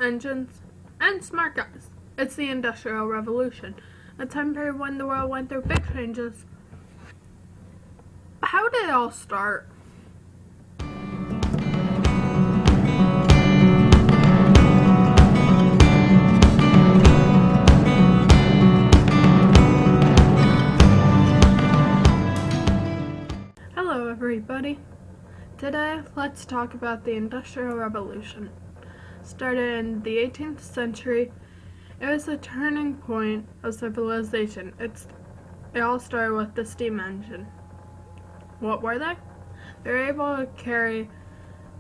engines, and smart guys. It's the Industrial Revolution, a time period when the world went through big changes. How did it all start? Hello everybody. Today, let's talk about the Industrial Revolution. Started in the 18th century, it was a turning point of civilization. It all started with the steam engine. What were they? They were able to carry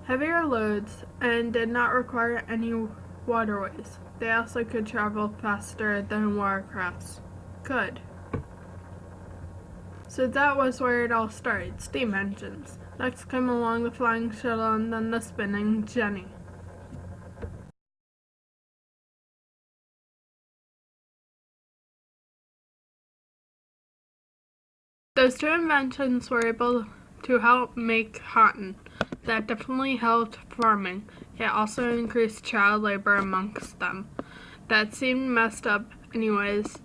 heavier loads and did not require any waterways. They also could travel faster than watercrafts could. So that was where it all started, steam engines. Next came along the flying shuttle and then the spinning jenny. Those two inventions were able to help make cotton. That definitely helped farming. It also increased child labor amongst them. That seemed messed up anyways.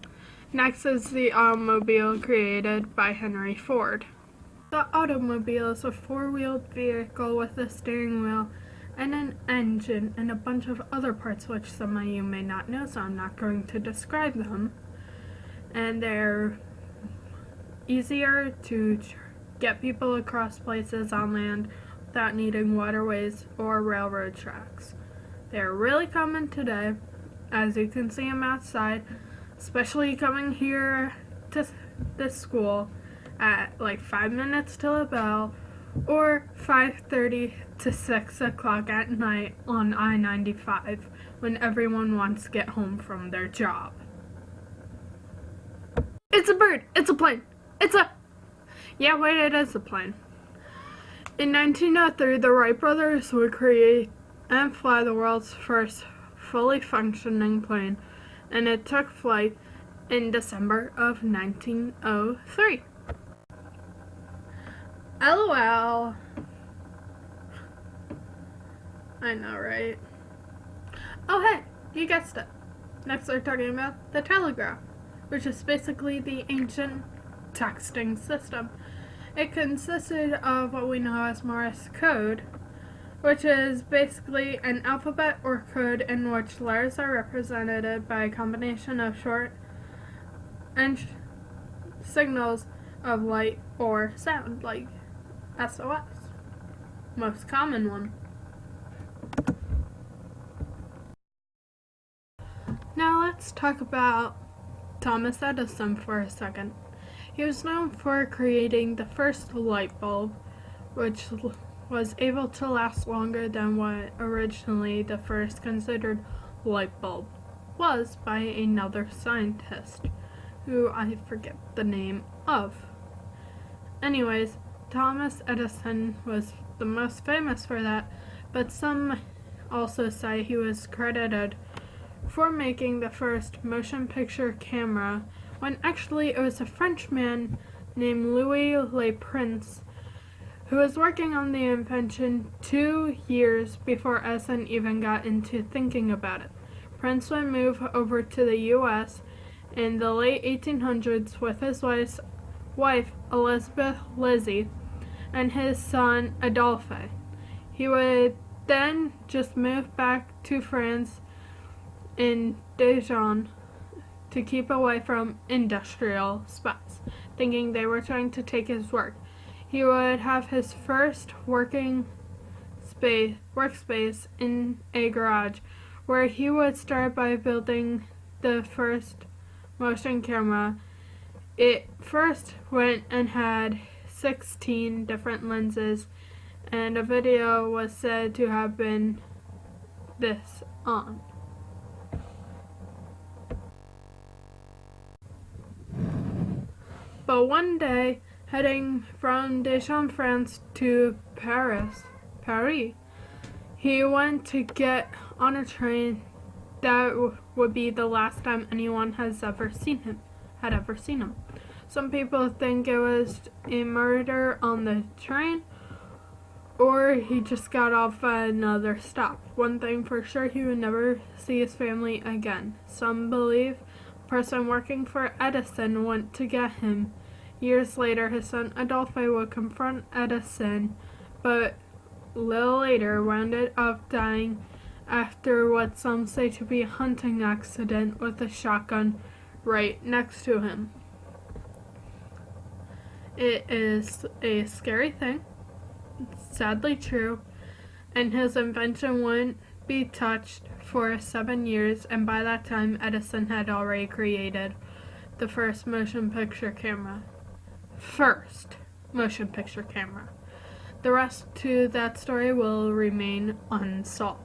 Next is the automobile created by Henry Ford. The automobile is a four-wheeled vehicle with a steering wheel and an engine and a bunch of other parts which some of you may not know, so I'm not going to describe them. And they're easier to get people across places on land without needing waterways or railroad tracks. They're really common today, as you can see them outside, especially coming here to this school at like 5 minutes till the bell or 5:30 to 6 o'clock at night on I-95 when everyone wants to get home from their job. It's a bird! It's a plane! Yeah, wait, it is a plane. In 1903, the Wright brothers would create and fly the world's first fully functioning plane, and it took flight in December of 1903. LOL. I know, right? Oh hey, you guessed it. Next we're talking about the telegraph, which is basically the ancient texting system. It consisted of what we know as Morse code, which is basically an alphabet or code in which letters are represented by a combination of short and signals of light or sound, like SOS. Most common one. Now let's talk about Thomas Edison for a second. He was known for creating the first light bulb, which was able to last longer than what originally the first considered light bulb was by another scientist, who I forget the name of. Anyways, Thomas Edison was the most famous for that, but some also say he was credited for making the first motion picture camera, when actually it was a Frenchman named Louis Le Prince who was working on the invention 2 years before Edison even got into thinking about it. Prince would move over to the US in the late 1800s with his wife Elizabeth Lizzie and his son Adolphe. He would then just move back to France in Dijon to keep away from industrial spies, thinking they were trying to take his work. He would have his first workspace in a garage, where he would start by building the first motion camera. It first went and had 16 different lenses, and a video was said to have been this on. But one day, heading from Dijon, France to Paris, he went to get on a train that would be the last time anyone had ever seen him. Some people think it was a murder on the train, or he just got off at another stop. One thing for sure, he would never see his family again. Some believe a person working for Edison went to get him. Years later, his son Adolphe would confront Edison, but a little later wound up dying after what some say to be a hunting accident with a shotgun right next to him. It is a scary thing, sadly true, and his invention wouldn't be touched for 7 years, and by that time Edison had already created the first motion picture camera. The rest to that story will remain unsolved.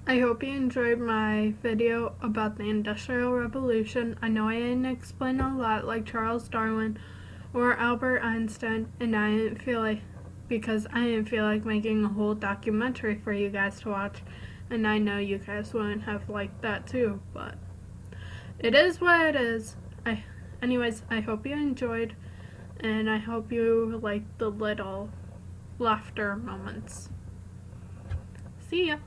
I hope you enjoyed my video about the Industrial Revolution. I know I didn't explain a lot like Charles Darwin or Albert Einstein, and I didn't feel like making a whole documentary for you guys to watch, and I know you guys wouldn't have liked that too, but it is what it is. Anyways, I hope you enjoyed, and I hope you liked the little laughter moments. See ya!